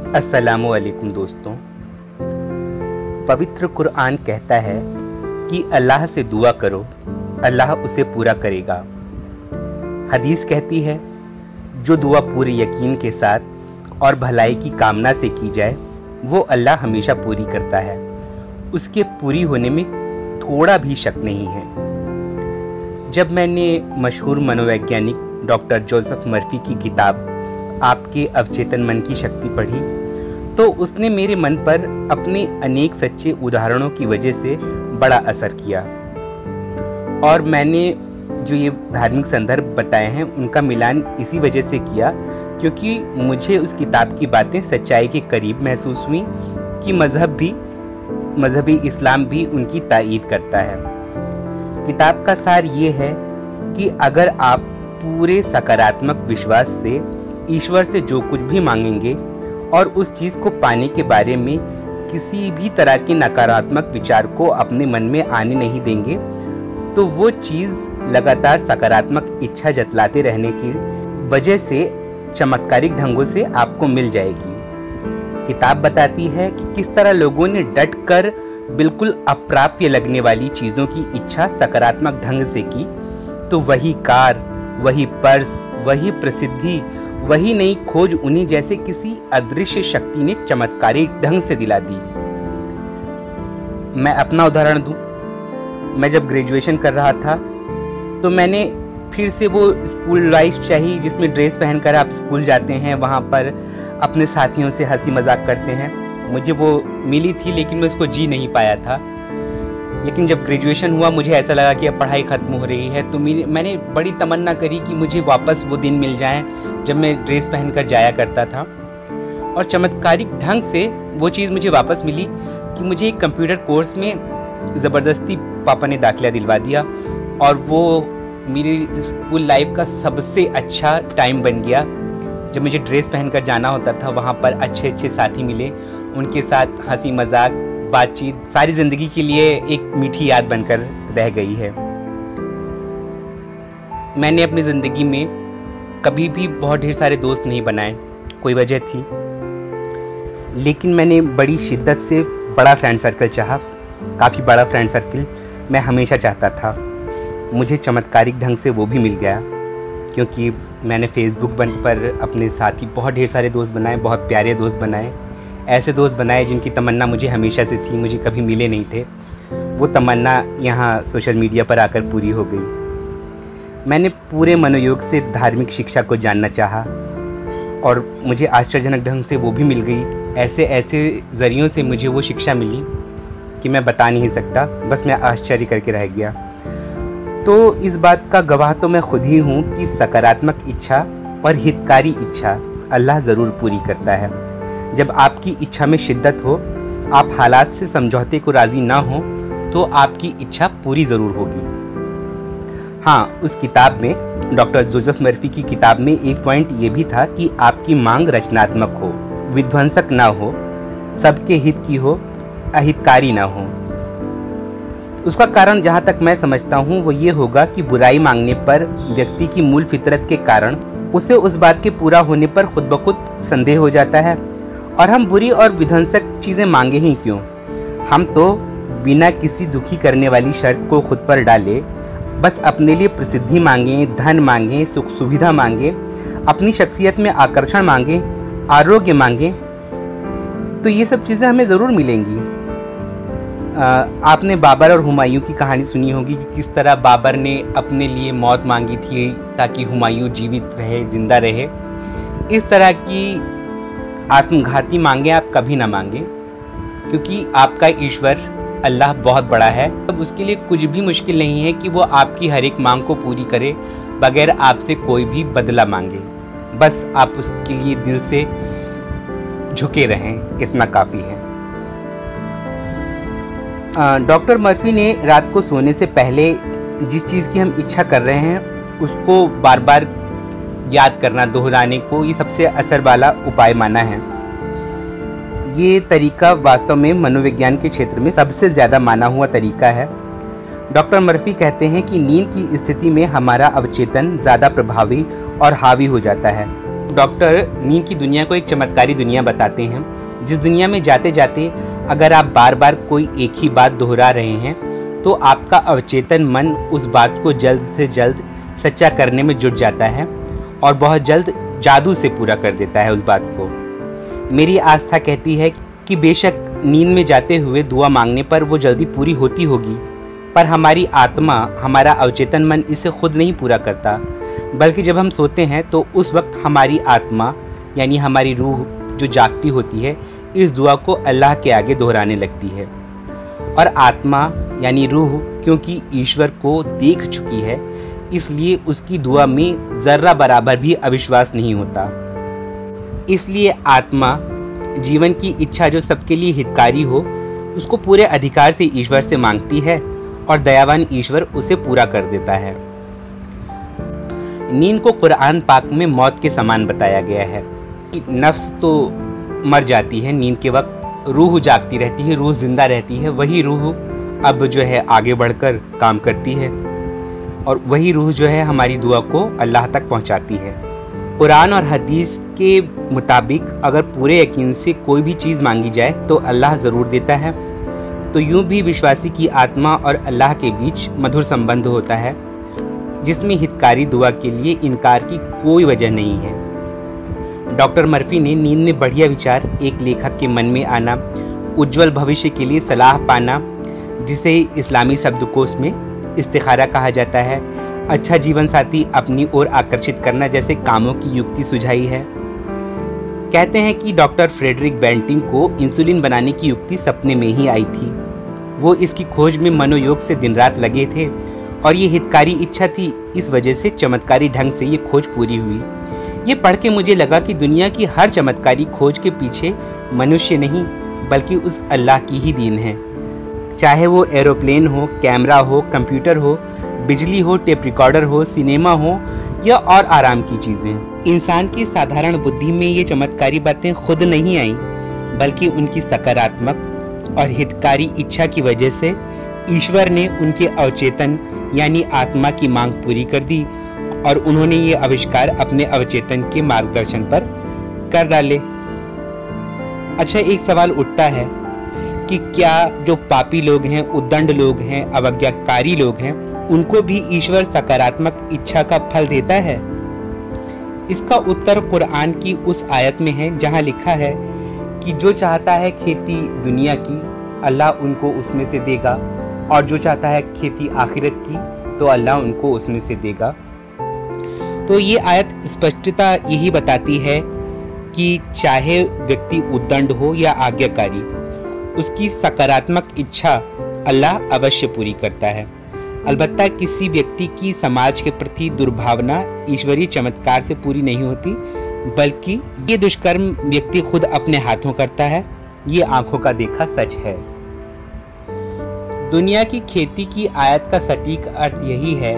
अस्सलामु अलैकुम दोस्तों। पवित्र कुरान कहता है कि अल्लाह से दुआ करो, अल्लाह उसे पूरा करेगा। हदीस कहती है जो दुआ पूरे यकीन के साथ और भलाई की कामना से की जाए वो अल्लाह हमेशा पूरी करता है, उसके पूरी होने में थोड़ा भी शक नहीं है। जब मैंने मशहूर मनोवैज्ञानिक डॉक्टर जोसेफ मर्फी की किताब आपके अवचेतन मन की शक्ति पढ़ी तो उसने मेरे मन पर अपने अनेक सच्चे उदाहरणों की वजह से बड़ा असर किया, और मैंने जो ये धार्मिक संदर्भ बताए हैं उनका मिलान इसी वजह से किया क्योंकि मुझे उस किताब की बातें सच्चाई के करीब महसूस हुई कि मजहबी इस्लाम भी उनकी तायीद करता है। किताब का सार ये है कि अगर आप पूरे सकारात्मक विश्वास से ईश्वर से जो कुछ भी मांगेंगे और उस चीज़ को पाने के बारे में किसी भी तरह के नकारात्मक विचार को अपने मन में आने नहीं देंगे तो वो चीज़ लगातार सकारात्मक इच्छा जतलाते रहने की वजह से चमत्कारिक ढंगों से आपको मिल जाएगी। किताब बताती है कि किस तरह लोगों ने डट कर बिल्कुल अप्राप्य लगने वाली चीज़ों की इच्छा सकारात्मक ढंग से की तो वही कार, वही पर्स, वही प्रसिद्धि, वही नई खोज उन्हीं जैसे किसी अदृश्य शक्ति ने चमत्कारी ढंग से दिला दी। मैं अपना उदाहरण दूं, मैं जब ग्रेजुएशन कर रहा था तो मैंने फिर से वो स्कूल लाइफ चाहिए जिसमें ड्रेस पहनकर आप स्कूल जाते हैं, वहाँ पर अपने साथियों से हंसी मजाक करते हैं। मुझे वो मिली थी लेकिन मैं उसको जी नहीं पाया था। लेकिन जब ग्रेजुएशन हुआ मुझे ऐसा लगा कि अब पढ़ाई ख़त्म हो रही है तो मैंने बड़ी तमन्ना करी कि मुझे वापस वो दिन मिल जाएं जब मैं ड्रेस पहनकर जाया करता था। और चमत्कारिक ढंग से वो चीज़ मुझे वापस मिली कि मुझे एक कंप्यूटर कोर्स में ज़बरदस्ती पापा ने दाखिला दिलवा दिया और वो मेरी स्कूल लाइफ का सबसे अच्छा टाइम बन गया। जब मुझे ड्रेस पहनकर जाना होता था वहाँ पर अच्छे अच्छे साथी मिले, उनके साथ हंसी मजाक बातचीत सारी ज़िंदगी के लिए एक मीठी याद बनकर रह गई है। मैंने अपनी ज़िंदगी में कभी भी बहुत ढेर सारे दोस्त नहीं बनाए, कोई वजह थी, लेकिन मैंने बड़ी शिद्दत से बड़ा फ्रेंड सर्कल चाहा। काफ़ी बड़ा फ्रेंड सर्कल मैं हमेशा चाहता था। मुझे चमत्कारिक ढंग से वो भी मिल गया क्योंकि मैंने फेसबुक पर अपने साथ ही बहुत ढेर सारे दोस्त बनाए, बहुत प्यारे दोस्त बनाए, ऐसे दोस्त बनाए जिनकी तमन्ना मुझे हमेशा से थी, मुझे कभी मिले नहीं थे। वो तमन्ना यहाँ सोशल मीडिया पर आकर पूरी हो गई। मैंने पूरे मनोयोग से धार्मिक शिक्षा को जानना चाहा और मुझे आश्चर्यजनक ढंग से वो भी मिल गई। ऐसे ऐसे ज़रियों से मुझे वो शिक्षा मिली कि मैं बता नहीं सकता, बस मैं आश्चर्य करके रह गया। तो इस बात का गवाह तो मैं खुद ही हूँ कि सकारात्मक इच्छा और हितकारी इच्छा अल्लाह ज़रूर पूरी करता है। जब आपकी इच्छा में शिद्दत हो, आप हालात से समझौते को राज़ी ना हो तो आपकी इच्छा पूरी ज़रूर होगी। हाँ, उस किताब में डॉक्टर जोसेफ मर्फी की किताब में एक पॉइंट ये भी था कि आपकी मांग रचनात्मक हो, विध्वंसक ना हो, सबके हित की हो, अहितकारी ना हो। उसका कारण जहाँ तक मैं समझता हूँ वो ये होगा कि बुराई मांगने पर व्यक्ति की मूल फितरत के कारण उसे उस बात के पूरा होने पर खुद ब खुद संदेह हो जाता है। और हम बुरी और विध्वंसक चीज़ें मांगे ही क्यों? हम तो बिना किसी दुखी करने वाली शर्त को खुद पर डाले बस अपने लिए प्रसिद्धि मांगे, धन मांगे, सुख सुविधा मांगे, अपनी शख्सियत में आकर्षण मांगे, आरोग्य मांगे, तो ये सब चीज़ें हमें ज़रूर मिलेंगी। आपने बाबर और हुमायूं की कहानी सुनी होगी कि किस तरह बाबर ने अपने लिए मौत मांगी थी ताकि हुमायूं जीवित रहे, जिंदा रहे। इस तरह की आत्मघाती मांगे आप कभी ना मांगे क्योंकि आपका ईश्वर अल्लाह बहुत बड़ा है। अब उसके लिए कुछ भी मुश्किल नहीं है कि वो आपकी हर एक मांग को पूरी करे बगैर आपसे कोई भी बदला मांगे। बस आप उसके लिए दिल से झुके रहें, इतना काफ़ी है। डॉक्टर मर्फी ने रात को सोने से पहले जिस चीज़ की हम इच्छा कर रहे हैं उसको बार बार याद करना, दोहराने को ये सबसे असर वाला उपाय माना है। ये तरीका वास्तव में मनोविज्ञान के क्षेत्र में सबसे ज़्यादा माना हुआ तरीका है। डॉक्टर मर्फी कहते हैं कि नींद की स्थिति में हमारा अवचेतन ज़्यादा प्रभावी और हावी हो जाता है। डॉक्टर नींद की दुनिया को एक चमत्कारी दुनिया बताते हैं, जिस दुनिया में जाते जाते अगर आप बार बार कोई एक ही बात दोहरा रहे हैं तो आपका अवचेतन मन उस बात को जल्द से जल्द सच्चा करने में जुट जाता है और बहुत जल्द जादू से पूरा कर देता है उस बात को। मेरी आस्था कहती है कि बेशक नींद में जाते हुए दुआ मांगने पर वो जल्दी पूरी होती होगी, पर हमारी आत्मा, हमारा अवचेतन मन इसे खुद नहीं पूरा करता, बल्कि जब हम सोते हैं तो उस वक्त हमारी आत्मा यानी हमारी रूह जो जागती होती है इस दुआ को अल्लाह के आगे दोहराने लगती है। और आत्मा यानी रूह क्योंकि ईश्वर को देख चुकी है इसलिए उसकी दुआ में ज़र्रा बराबर भी अविश्वास नहीं होता। इसलिए आत्मा जीवन की इच्छा जो सबके लिए हितकारी हो उसको पूरे अधिकार से ईश्वर से मांगती है और दयावान ईश्वर उसे पूरा कर देता है। नींद को कुरान पाक में मौत के समान बताया गया है। नफ्स तो मर जाती है नींद के वक्त, रूह जागती रहती है, रूह जिंदा रहती है। वही रूह अब जो है आगे बढ़कर काम करती है और वही रूह जो है हमारी दुआ को अल्लाह तक पहुंचाती है। कुरान और हदीस के मुताबिक अगर पूरे यकीन से कोई भी चीज़ मांगी जाए तो अल्लाह ज़रूर देता है। तो यूं भी विश्वासी की आत्मा और अल्लाह के बीच मधुर संबंध होता है जिसमें हितकारी दुआ के लिए इनकार की कोई वजह नहीं है। डॉक्टर मर्फी ने नींद में बढ़िया विचार, एक लेखक के मन में आना, उज्जवल भविष्य के लिए सलाह पाना जिसे इस्लामी शब्दकोश में इस्तिखारा कहा जाता है, अच्छा जीवन साथी अपनी ओर आकर्षित करना जैसे कामों की युक्ति सुझाई है। कहते हैं कि डॉक्टर फ्रेडरिक बेंटिंग को इंसुलिन बनाने की युक्ति सपने में ही आई थी। वो इसकी खोज में मनोयोग से दिन रात लगे थे और ये हितकारी इच्छा थी, इस वजह से चमत्कारी ढंग से ये खोज पूरी हुई। ये पढ़ के मुझे लगा कि दुनिया की हर चमत्कारी खोज के पीछे मनुष्य नहीं बल्कि उस अल्लाह की ही दीन है। चाहे वो एरोप्लेन हो, कैमरा हो, कंप्यूटर हो, बिजली हो, टेप रिकॉर्डर हो, सिनेमा हो या और आराम की चीज़ें। इंसान की साधारण बुद्धि में ये चमत्कारी बातें खुद नहीं आई बल्कि उनकी सकारात्मक और हितकारी इच्छा की वजह से ईश्वर ने उनके अवचेतन यानी आत्मा की मांग पूरी कर दी और उन्होंने ये आविष्कार अपने अवचेतन के मार्गदर्शन पर कर डाले। अच्छा, एक सवाल उठता है कि क्या जो पापी लोग हैं, उद्दंड लोग हैं, अवज्ञाकारी लोग हैं, उनको भी ईश्वर सकारात्मक इच्छा का फल देता है? इसका उत्तर कुरान की उस आयत में है जहां लिखा है कि जो चाहता है खेती दुनिया की अल्लाह उनको उसमें से देगा और जो चाहता है खेती आखिरत की तो अल्लाह उनको उसमें से देगा। तो ये आयत स्पष्टता यही बताती है कि चाहे व्यक्ति उद्दंड हो या आज्ञाकारी, उसकी सकारात्मक इच्छा अल्लाह अवश्य पूरी करता है। अलबत्ता किसी व्यक्ति की समाज के प्रति दुर्भावना ईश्वरीय चमत्कार से पूरी नहीं होती बल्कि ये दुष्कर्म व्यक्ति खुद अपने हाथों करता है। ये आंखों का देखा सच है। दुनिया की खेती की आयत का सटीक अर्थ यही है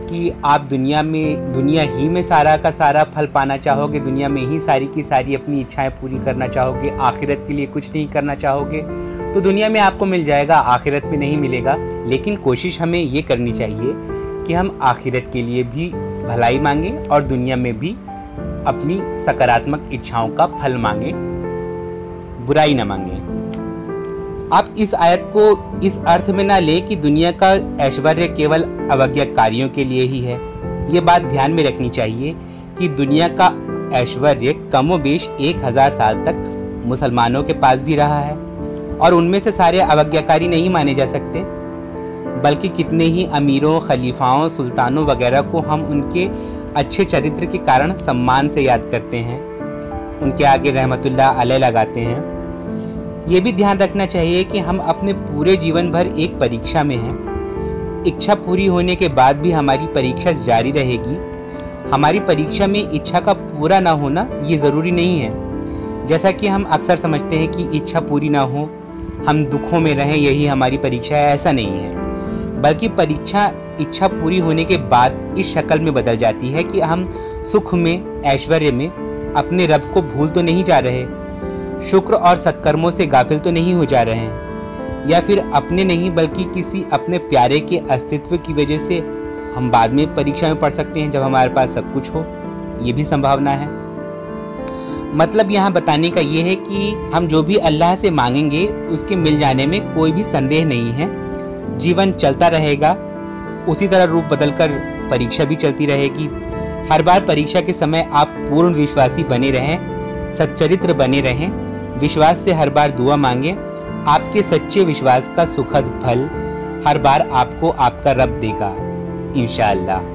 कि आप दुनिया ही में सारा का सारा फल पाना चाहोगे, दुनिया में ही सारी की सारी अपनी इच्छाएं पूरी करना चाहोगे, आखिरत के लिए कुछ नहीं करना चाहोगे तो दुनिया में आपको मिल जाएगा, आखिरत में नहीं मिलेगा। लेकिन कोशिश हमें ये करनी चाहिए कि हम आखिरत के लिए भी भलाई मांगें और दुनिया में भी अपनी सकारात्मक इच्छाओं का फल मांगें, बुराई ना मांगें। आप इस आयत को इस अर्थ में ना लें कि दुनिया का ऐश्वर्य केवल अवज्ञाकारियों के लिए ही है। ये बात ध्यान में रखनी चाहिए कि दुनिया का ऐश्वर्य कमोबेश 1000 साल तक मुसलमानों के पास भी रहा है और उनमें से सारे अवज्ञाकारी नहीं माने जा सकते, बल्कि कितने ही अमीरों, खलीफाओं, सुल्तानों वगैरह को हम उनके अच्छे चरित्र के कारण सम्मान से याद करते हैं, उनके आगे रहमतुल्लाह अलैह लगाते हैं। ये भी ध्यान रखना चाहिए कि हम अपने पूरे जीवन भर एक परीक्षा में हैं। इच्छा पूरी होने के बाद भी हमारी परीक्षा जारी रहेगी। हमारी परीक्षा में इच्छा का पूरा ना होना ये ज़रूरी नहीं है। जैसा कि हम अक्सर समझते हैं कि इच्छा पूरी ना हो, हम दुखों में रहें, यही हमारी परीक्षा है, ऐसा नहीं है। बल्कि परीक्षा इच्छा पूरी होने के बाद इस शक्ल में बदल जाती है कि हम सुख में, ऐश्वर्य में अपने रब को भूल तो नहीं जा रहे, शुक्र और सत्कर्मों से गाफिल तो नहीं हो जा रहे हैं, या फिर अपने नहीं बल्कि किसी अपने प्यारे के अस्तित्व की वजह से हम बाद में परीक्षा में पढ़ सकते हैं जब हमारे पास सब कुछ हो। ये भी संभावना है। मतलब यहाँ बताने का ये है कि हम जो भी अल्लाह से मांगेंगे उसके मिल जाने में कोई भी संदेह नहीं है। जीवन चलता रहेगा, उसी तरह रूप बदलकर परीक्षा भी चलती रहेगी। हर बार परीक्षा के समय आप पूर्ण विश्वासी बने रहें, सच्चरित्र बने रहें, विश्वास से हर बार दुआ मांगें। आपके सच्चे विश्वास का सुखद फल हर बार आपको आपका रब देगा इंशाअल्लाह।